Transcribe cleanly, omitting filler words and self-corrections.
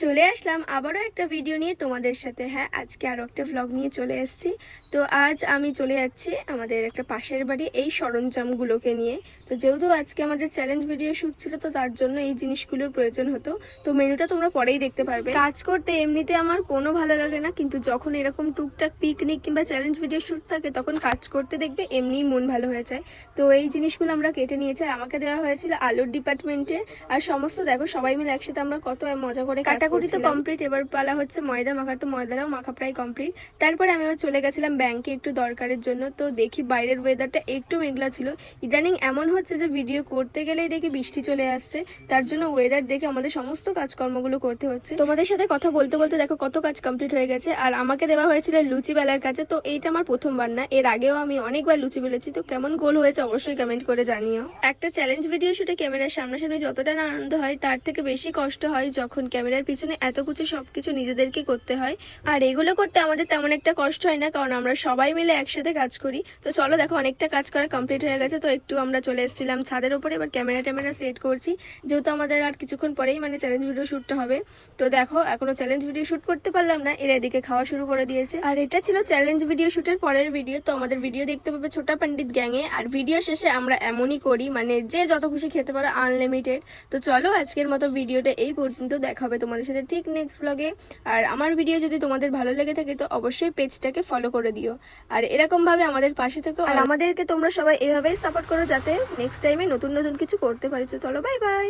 চলে আসলাম আবারও একটা ভিডিও নিয়ে তোমাদের সাথে। হ্যাঁ, আজকে আরও একটা ভ্লগ নিয়ে চলে এসেছি। তো আজ আমি চলে যাচ্ছি আমাদের একটা পাশের বাড়ি এই সরঞ্জামগুলোকে নিয়ে। তো যেহেতু আজকে আমাদের চ্যালেঞ্জ ভিডিও শ্যুট ছিল, তো তার জন্য এই জিনিসগুলোর প্রয়োজন হতো। তো মেনুটা তোমরা পরেই দেখতে পারবে। কাজ করতে এমনিতে আমার কোনো ভালো লাগে না, কিন্তু যখন এরকম টুকটাক পিকনিক কিংবা চ্যালেঞ্জ ভিডিও শ্যুট থাকে তখন কাজ করতে দেখবে এমনিই মন ভালো হয়ে যায়। তো এই জিনিসগুলো আমরা কেটে নিয়েছি, আর আমাকে দেওয়া হয়েছিল আলুর ডিপার্টমেন্টে। আর সমস্ত দেখো সবাই মিলে একসাথে আমরা কত মজা করে কাটাকুটি তো কমপ্লিট। এবার পালা হচ্ছে ময়দা মাখার, তো ময়দাটাও মাখা প্রায় কমপ্লিট। তারপরে আমি চলে গেছিলাম ব্যাংকে একটু দরকারের জন্য। তো দেখি বাইরের ওয়েদারটা একটু মেঘলা ছিল। ইদানিং এমন হচ্ছে যে ভিডিও করতে গেলেই দেখি বৃষ্টি চলে আসছে, তার জন্য ওয়েদার দেখে আমাদের সমস্ত কাজকর্মগুলো করতে হচ্ছে। তোমাদের সাথে কথা বলতে বলতে দেখো কত কাজ কমপ্লিট হয়ে গেছে। আর আমাকে দেওয়া হয়েছিল লুচি বেলার কাছে। তো এইটা আমার প্রথমবার না, এর আগেও আমি অনেকবার লুচি বেলেছি। তো কেমন গোল হয়েছে অবশ্যই কমেন্ট করে জানিও। একটা চ্যালেঞ্জ ভিডিও শুটে ক্যামেরার সামনাসামনি যতটা না আনন্দ হয়, তার থেকে বেশি কষ্ট হয় যখন ক্যামেরার পিছনে এত কিছু সবকিছু নিজেদেরকে করতে হয়। আর এগুলো করতে আমাদের তেমন একটা কষ্ট হয় না, কারণ আমরা সবাই মিলে একসাথে কাজ করি। তো চলো দেখো অনেকটা কাজ করা কমপ্লিট হয়ে গেছে। তো একটু আমরা চলে এসেছিলাম ছাদের উপরে, এবার ক্যামেরা সেট করছি, যেহেতু আমাদের আর কিছুক্ষণ পরেই চ্যালেঞ্জ ভিডিও শ্যুটটা হবে। তো দেখো এখনো চ্যালেঞ্জ ভিডিও শ্যুট করতে পারলাম না, এরা এদিকে খাওয়া শুরু করে দিয়েছে। আর এটা ছিল চ্যালেঞ্জ ভিডিও শ্যুটের পরের ভিডিও। তো আমাদের ভিডিও দেখতে পাবে ছোটা পণ্ডিত গ্যাংয়ে। আর ভিডিও শেষে আমরা এমনই করি, যে যত খুশি খেতে পারো, আনলিমিটেড। তো চলো আজকের মতো ভিডিওটা এই পর্যন্ত, দেখা হবে তোমাদের সাথে ঠিক নেক্সট ব্লগে। আর আমার ভিডিও যদি তোমাদের ভালো লেগে থাকে তো অবশ্যই পেজটাকে ফলো করে দিও, আর এরকম ভাবে আমাদের পাশে থেকো। আর আমাদেরকে তোমরা সবাই এভাবেই সাপোর্ট করো, যাতে নেক্সট টাইমে নতুন নতুন কিছু করতে পারি। তো চলো, বাই বাই।